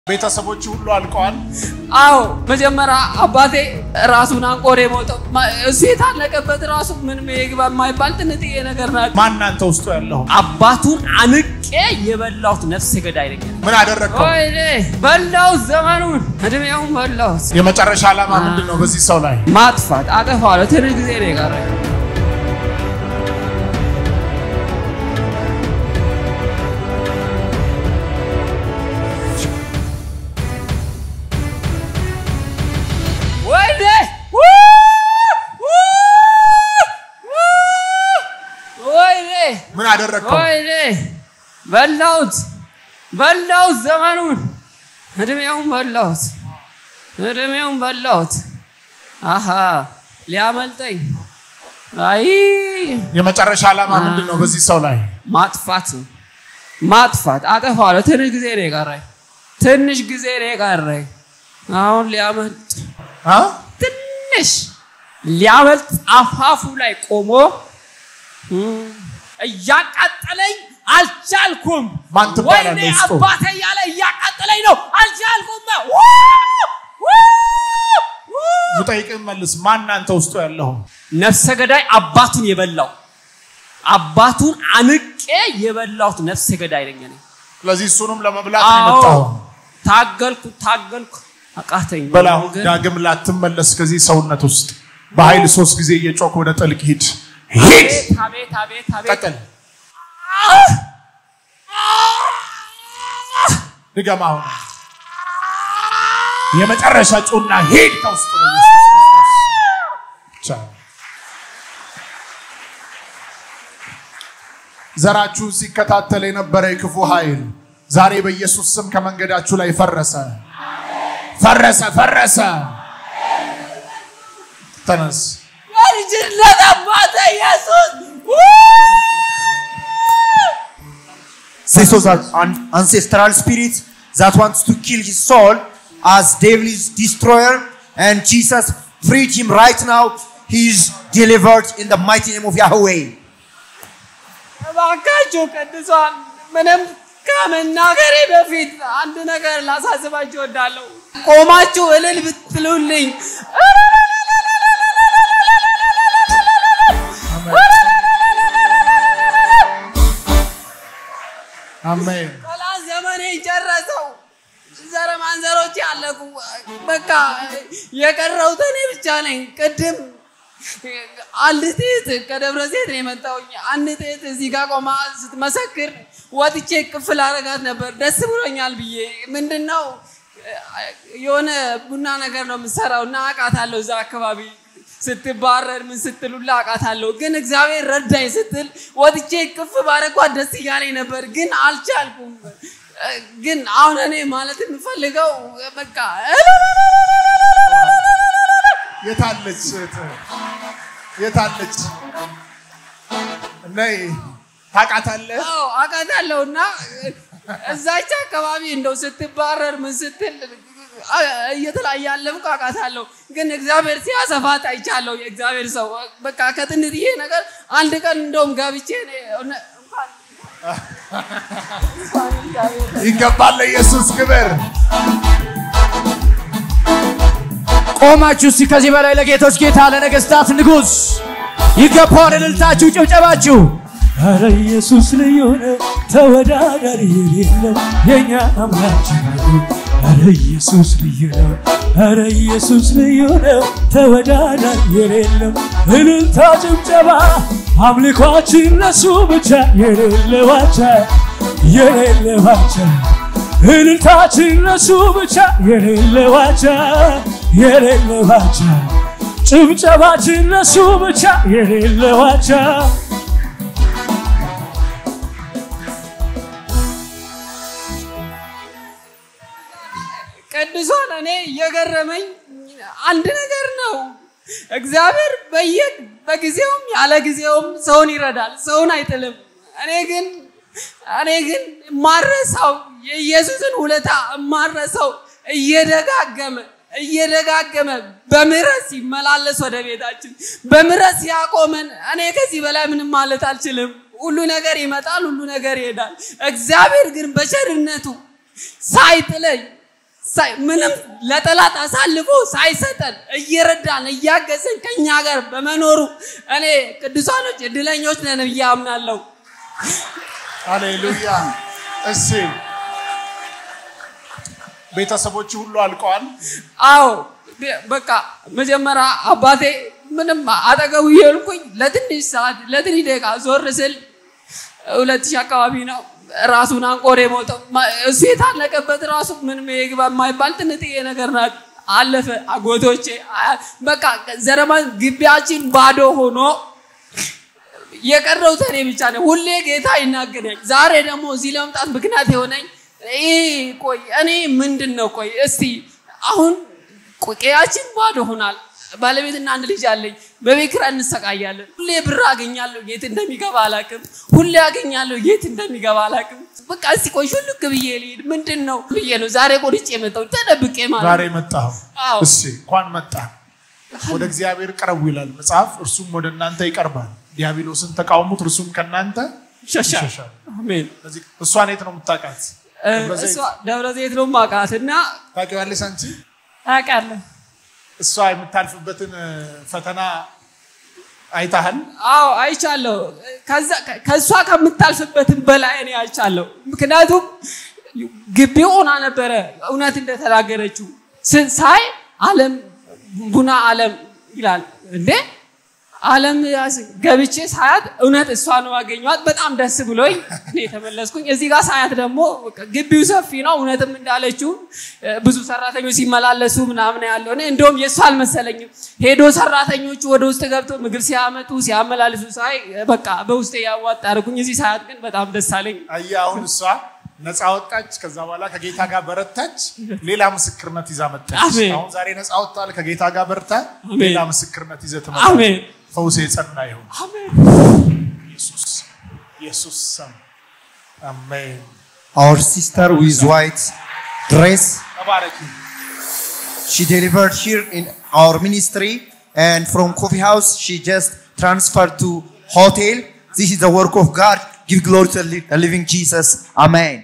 ቤተሰቦች ሁሉ አልቀዋል አው መጀመሪያ አባቴ ራሱን አንቆሬ ሞተው እሴት አለቀበት ራሱ ምንም ይግባ የማይባል ትንጥዬ ነገር ናት ማንናንተ ውስጥ ያለው አባቱን አንቄ የበላሁት ነፍስ ገዳይ ነኝ ምን አደረከው ወይኔ በላው ዘመኑን እድሜውን በላው የመጨረሻ ዓላማ ምንድነው በዚህ ሰው ላይ ማጥፋት አጠፋለሁ ትንሽ ጊዜ ነው የቀረኝ ምን አደረከው ወይኔ በላው ዘመኑን እድሜውን በላሁት አሃ ሊያመልጠኝ አይ የመጨረሻ ዓላማ ምንድነው በዚህ ሰው ላይ ማጥፋት አጠፋለሁ ትንሽ ጊዜ ነው የቀረኝ አሁን ሊያመልጥ አፋፉ ላይ ቆሞ ያቃጠለኝ አልቻልኩም ወይኔ አባቴ ያለ ያቃጠለኝ ነው አልቻልኩም ሙጠይቅን መልስ ማንናንተ ውስጥ ያለው ነፍሰ ገዳይ አባቱን የበላው አባቱን አንቄ የበላሁት ነፍሰ ገዳይ ነኝ እኔ ስለዚህ እሱንም ለመብላት ነው ታገልኩ አቃተኝ በላው ዳግም ላትመለስ ከዚህ ሰውነት ውስጥ በኃይል 3 ጊዜ እየጮክ ወደ ጥልቅ ሂድ አቤት ቀጥል ድገማው የመጨረሻ ጩና ሂድ ከውስጥ በኢየሱስ ክርስቶስ ዘራችሁ ሲከታተል የነበረ የክፉ ኃይል ዛሬ በኢየሱስ ስም ከመንገዳችሁ ላይ ፈረሰ ተነስ This was an ancestral spirit that wants to kill his soul as devil is destroyer and Jesus freed him right now. He is delivered in the mighty name of Yahweh. ባካችሁ ቅዱሳን ምንም ከመናገሬ በፊት አንድ ነገር ላሳስባችሁ እወዳለሁ ቆማችሁ እልል ብትሉልኝ አሜን ከላስ ዘመኔ ጨረሰው ዘረ ማንዘሮች ያለቁ በቃ የቀረው ተኔ ብቻ ነኝ ቅድም አልቴት ከደብረ ዘይት ነው የመጣው አንቴት እዚህ ጋር ቆማ ስትመሰክር ወጥቼ ክፍል አረጋት ነበር ደስ ብሎኛል ብዬ ምንድነው የሆነ ቡና ነገር ነው የምሰራውና አቃታለሁ እዛ አካባቢ ስትባረር ምን ስትሉላ አቃታለሁ ግን እግዚአብሔር ረዳኝ ስትል ወጥቼ ክፍ ባረኳት ደስ ይያለኝ ነበር ግን አልቻልኩም ግን አሁን እኔ ማለት የምፈልገው በቃ የታለች ነይ ታቃታለህ አዎ አቃታለሁና እዛች አካባቢ እንደው ስትባረር ምን ስትል እየተላያለም አቃታለሁ ግን እግዚአብሔር ሲያሰፋት አይቻለሁ የእግዚአብሔር ሰው በቃ ከትንጥዬ ነገር አንድ ቀን እንደውም ጋብቼ ይገባል ለኢየሱስ ክብር ቆማችሁ ከዚህ በላይ ለጌቶች ጌታ ለነገስታት ንጉስ ይገባል እልልታችሁ ጭብጨባችሁ አረ ኢየሱስ ልዩ ነው ተወዳዳሪ የሌለው የኛ አምላክ አረ ኢየሱስ ልዩ ነው ተወዳዳሪ የሌለው እልልታ ጭብጨባ አምልኳችን ለሱ ብቻ የሌለዋቻ እልልታችን ለሱ ብቻ የሌለዋቻ ጭብጨባችን ለሱ ብቻ የሌለዋቻ ቅዱሳን እኔ የገረመኝ አንድ ነገር ነው እግዚአብሔር በጊዜውም ያለ ጊዜውም ሰውን ይረዳል ሰውን አይጥልም እኔ ግን ማረሳው የኢየሱስን ውለታ ማረሳው እየደጋገመ በምህረት ሲመላለስ ወደ ቤታችን በምህረት ሲያቆመን እኔ ከዚህ በላይ ምንም ማለት አልችልም ሁሉ ነገር ይመጣል ሁሉ ነገር ይሄዳል እግዚአብሔር ግን በቸርነቱ ሳይጥለኝ ምንም ለጠላት አሳልፎ ሳይሰጠን እየረዳን እያገዘን ከኛ ጋር በመኖሩ እኔ ቅዱሳኖች እድለኞች ነን ብዬ አምናለሁ። ሃሌሉያ። እሺ ቤተሰቦች ሁሉ አልቀዋል? አዎ በቃ መጀመሪያ አባቴ ምንም አጠገቡ ይልኩኝ ለትንሽ ሰዓት ለትንሽ ደቂቃ ዞር ስል 2000 አካባቢ ነው ራሱን አንቆሬ ሞተው እሱ የታለቀበት ራሱ ምንም የግባ የማይባል ትንጥዬ ነገር ናት። አለፈ አጎቶቼ በቃ ዘረማን ግቢያችን ባዶ ሆኖ የቀረው ተኔ ብቻ ነው። ሁሌ ጌታ ይናገረኝ። ዛሬ ደግሞ እዚህ ለመምጣት ምክንያት የሆነኝ ቆይ እኔ ምንድነው ቆይ እስቲ አሁን ቆቄያችን ባዶ ሆናል። ባለቤትና አንድ ልጅ አለኝ። በቤክራ እንሰቃያለን። ሁሌ ብር አገኛለሁ የት እንደሚገባ አላቅም። ሁሌ አገኛለሁ የት እንደሚገባ አላቅም። በቃ እስቲ ቆይ ሁሉክ ብዬ ልሂድ ምንድነው ብዬ ነው ዛሬ ቆርጬ መጣሁ ተደብቄ ማለት ዛሬ መጣሁ። እሺ እንኳን መጣ። ወደ እግዚአብሔር ቀርቡ ይላል መጽሐፍ። እርሱም ወደ እናንተ ይቀርባል። ዲያብሎስን ተቃውሙት እርሱም ከናንተ ይሸሻል። አሜን። ስለዚህ እሷን የት ነው የምታውቃት? እሷ ደብረ ዘይት ነው የማውቃትና ታውቂዋለሽ አንቺ? አውቃለሁ። እሷ የምታልፍበትን ፈተና አይታሃል? አዎ አይቻለሁ። ከሷ ከምታልፍበትን በላይ እኔ አይቻለሁ። ምክንያቱም ግቢው ሆና ነበረ እውነት እንደተናገረችው ሳይ ዓለም ቡና ዓለም ይላል እንዴ ዓለም ገብቼ ሳያት እውነት እሷ ነው ያገኘኋት። በጣም ደስ ብሎኝ እኔ ተመለስኩኝ። እዚህ ጋር ሳያት ደግሞ ግቢው ሰፊ ነው እውነትም እንዳለችው ብዙ ሰራተኞች ሲመላለሱ ምናምን ያለው እኔ እንደውም የሷ አልመሰለኝም። ሄዶ ሰራተኞቹ ወደ ውስጥ ገብተው ምግብ ሲያመጡ ሲያመላልሱ ሳይ በቃ በውስጤ ያዋጣርኩኝ። እዚህ ሳያት ግን በጣም ደስ አለኝ። አያውን እሷ ነፃ ወጣች። ከዛ በኋላ ከጌታ ጋር በረታች። ሌላ ምስክርነት ይዛ መጣች። አሁን ዛሬ ነፃ ወጣል ከጌታ ጋር በርታ ሌላ ምስክርነት ይዘህ ትመጣለህ። አሜን። ፈውስ የጸና ይሁን። አሜን። ኢየሱስ ስም አሜን። Our sister with white dress, she delivered here in our ministry, and from coffee house she just transferred to hotel. This is the work of God. Give glory to the living Jesus. Amen.